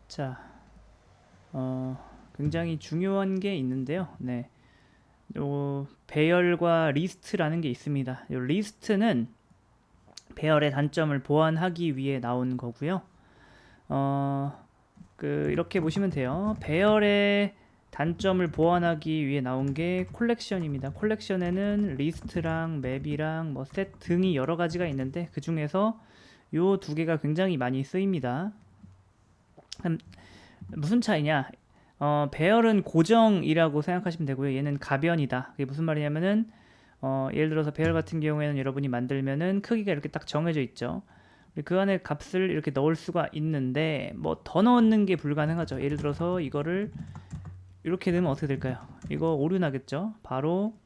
자, 굉장히 중요한 게 있는데요. 네, 요 배열과 리스트라는 게 있습니다. 요 리스트는 배열의 단점을 보완하기 위해 나온 거고요. 이렇게 보시면 돼요. 배열의 단점을 보완하기 위해 나온 게 콜렉션입니다. 콜렉션에는 리스트랑 맵이랑 뭐 셋 등이 여러 가지가 있는데 그 중에서 요 두 개가 굉장히 많이 쓰입니다. 무슨 차이냐? 배열은 고정이라고 생각하시면 되고요. 얘는 가변이다. 그게 무슨 말이냐면은 예를 들어서 배열 같은 경우에는 여러분이 만들면은 크기가 이렇게 딱 정해져 있죠. 그 안에 값을 이렇게 넣을 수가 있는데 뭐 더 넣는 게 불가능하죠. 예를 들어서 이거를 이렇게 넣으면 어떻게 될까요? 이거 오류 나겠죠? 바로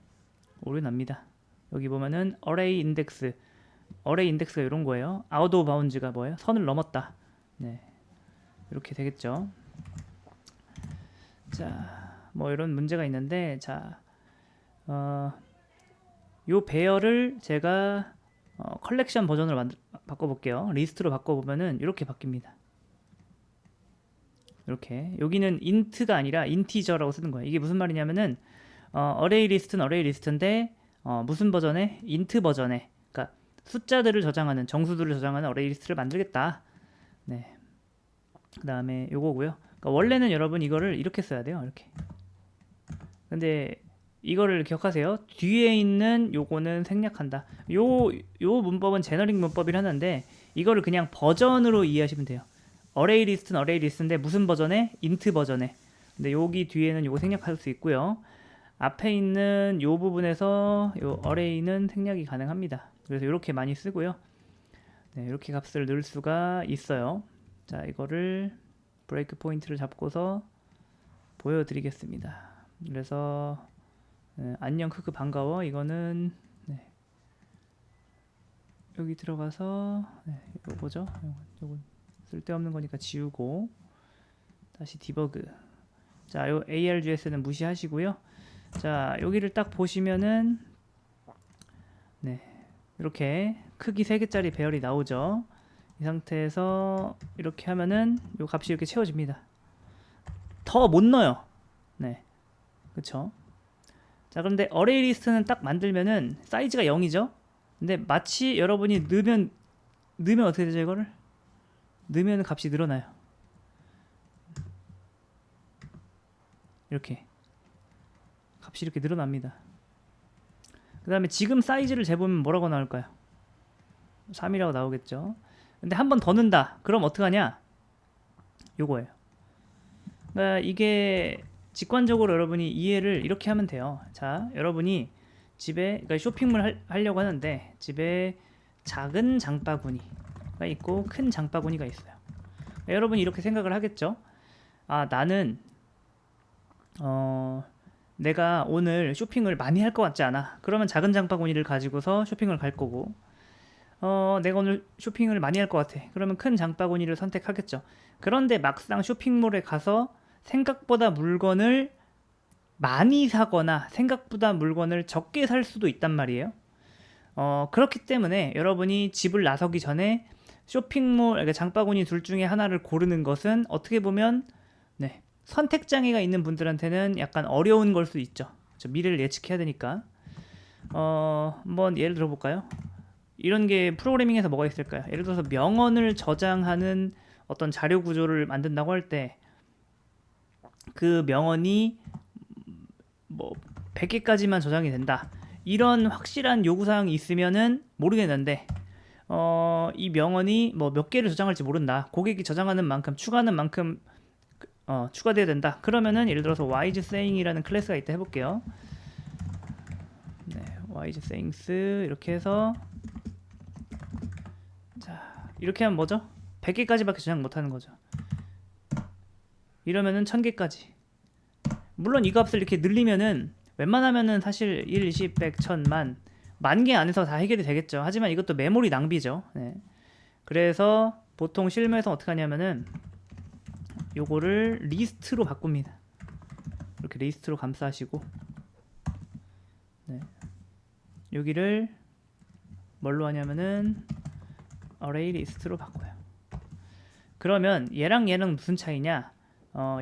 오류 납니다. 여기 보면은 array 인덱스가 이런 거예요. out of bounds가 뭐예요? 선을 넘었다. 네, 이렇게 되겠죠. 자, 뭐 이런 문제가 있는데, 자, 요 배열을 제가 컬렉션 버전으로 바꿔볼게요. 리스트로 바꿔보면은 이렇게 바뀝니다. 이렇게 여기는 int가 아니라 integer라고 쓰는 거예요. 이게 무슨 말이냐면은 array 리스트는 array 리스트인데 무슨 버전에? int 버전에, 그러니까 숫자들을 저장하는 정수들을 저장하는 array 리스트를 만들겠다. 네. 그 다음에 요거고요. 그러니까 원래는 여러분 이거를 이렇게 써야 돼요. 이렇게. 근데 이거를 기억하세요. 뒤에 있는 요거는 생략한다. 요 문법은 제너릭 문법이라는데 이거를 그냥 버전으로 이해하시면 돼요. 어레이 리스트는 어레이 리스트인데 무슨 버전에? 인트 버전에. 근데 여기 뒤에는 요거 생략할 수 있고요. 앞에 있는 요 부분에서 요 어레이는 생략이 가능합니다. 그래서 이렇게 많이 쓰고요. 네, 이렇게 값을 넣을 수가 있어요. 자, 이거를 브레이크 포인트를 잡고서 보여드리겠습니다. 그래서 안녕 크크 반가워. 이거는 네, 여기 들어가서 네, 이거 뭐죠? 이거 쓸데없는 거니까 지우고 다시 디버그. 자, 요 ARGS는 무시하시고요. 자, 여기를 딱 보시면은 네, 이렇게 크기 3개짜리 배열이 나오죠. 이 상태에서 이렇게 하면은 요 값이 이렇게 채워집니다. 더 못 넣어요. 네, 그쵸? 자, 그런데 어레이 리스트는 딱 만들면은 사이즈가 0이죠. 근데 마치 여러분이 넣으면 어떻게 되죠? 이거를 넣으면 값이 늘어나요. 이렇게 값이 이렇게 늘어납니다. 그 다음에 지금 사이즈를 재보면 뭐라고 나올까요? 3이라고 나오겠죠. 근데 한 번 더 넣는다. 그럼 어떡하냐? 요거예요. 그러니까 이게 직관적으로 여러분이 이해를 이렇게 하면 돼요. 자, 여러분이 집에 그러니까 쇼핑을 하려고 하는데 집에 작은 장바구니가 있고 큰 장바구니가 있어요. 그러니까 여러분이 이렇게 생각을 하겠죠. 아, 나는 내가 오늘 쇼핑을 많이 할 것 같지 않아. 그러면 작은 장바구니를 가지고서 쇼핑을 갈 거고, 내가 오늘 쇼핑을 많이 할 것 같아. 그러면 큰 장바구니를 선택하겠죠. 그런데 막상 쇼핑몰에 가서 생각보다 물건을 많이 사거나 생각보다 물건을 적게 살 수도 있단 말이에요. 그렇기 때문에 여러분이 집을 나서기 전에 쇼핑몰, 그러니까 장바구니 둘 중에 하나를 고르는 것은 어떻게 보면 네, 선택 장애가 있는 분들한테는 약간 어려운 걸 수 있죠. 미래를 예측해야 되니까. 한번 예를 들어볼까요? 이런 게 프로그래밍에서 뭐가 있을까요? 예를 들어서 명언을 저장하는 어떤 자료 구조를 만든다고 할 때 그 명언이 뭐 100개까지만 저장이 된다. 이런 확실한 요구사항이 있으면은 모르겠는데 이 명언이 뭐 몇 개를 저장할지 모른다. 고객이 저장하는 만큼 추가하는 만큼 추가돼야 된다. 그러면은 예를 들어서 wise saying이라는 클래스가 있다 해볼게요. 네, wise sayings 이렇게 해서 자, 이렇게 하면 뭐죠? 100개까지밖에 저장 못하는 거죠. 이러면은 1000개까지. 물론 이 값을 이렇게 늘리면은 웬만하면은 사실 1, 20, 100, 1000, 만 개 안에서 다 해결이 되겠죠. 하지만 이것도 메모리 낭비죠. 네. 그래서 보통 실무에서 어떻게 하냐면은 요거를 리스트로 바꿉니다. 이렇게 리스트로 감싸시고 네. 여기를 뭘로 하냐면은 array 리스트로 바꿔요. 그러면 얘랑 얘는 무슨 차이냐?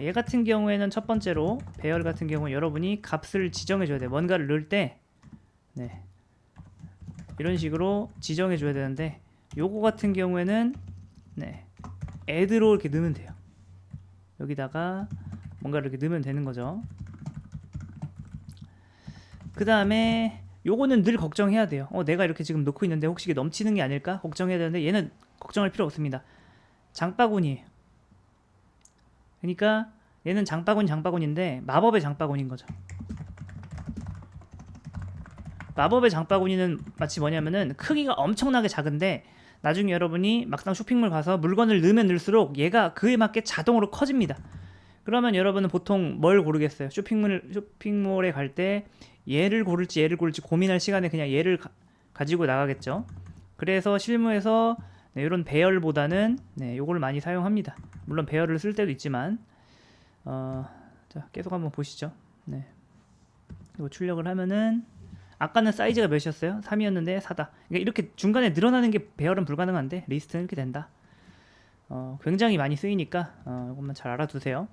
얘 같은 경우에는 첫 번째로 배열 같은 경우 여러분이 값을 지정해 줘야 돼요. 뭔가를 넣을 때 네, 이런 식으로 지정해 줘야 되는데 요거 같은 경우에는 네, add로 이렇게 넣으면 돼요. 여기다가 뭔가를 이렇게 넣으면 되는 거죠. 그 다음에 요거는 늘 걱정해야 돼요. 내가 이렇게 지금 놓고 있는데 혹시 이게 넘치는 게 아닐까? 걱정해야 되는데 얘는 걱정할 필요 없습니다. 장바구니에요. 그러니까 얘는 장바구니인데 마법의 장바구니인 거죠. 마법의 장바구니는 마치 뭐냐면은 크기가 엄청나게 작은데 나중에 여러분이 막상 쇼핑몰 가서 물건을 넣으면 넣을수록 얘가 그에 맞게 자동으로 커집니다. 그러면 여러분은 보통 뭘 고르겠어요? 쇼핑몰에 갈 때 얘를 고를지 고민할 시간에 그냥 얘를 가지고 나가겠죠. 그래서 실무에서 네, 이런 배열보다는 네, 요걸 많이 사용합니다. 물론 배열을 쓸 때도 있지만 자, 계속 한번 보시죠. 네. 이거 출력을 하면은 아까는 사이즈가 몇이었어요? 3이었는데 4다. 그러니까 이렇게 중간에 늘어나는 게 배열은 불가능한데 리스트는 이렇게 된다. 굉장히 많이 쓰이니까 이것만 잘 알아두세요.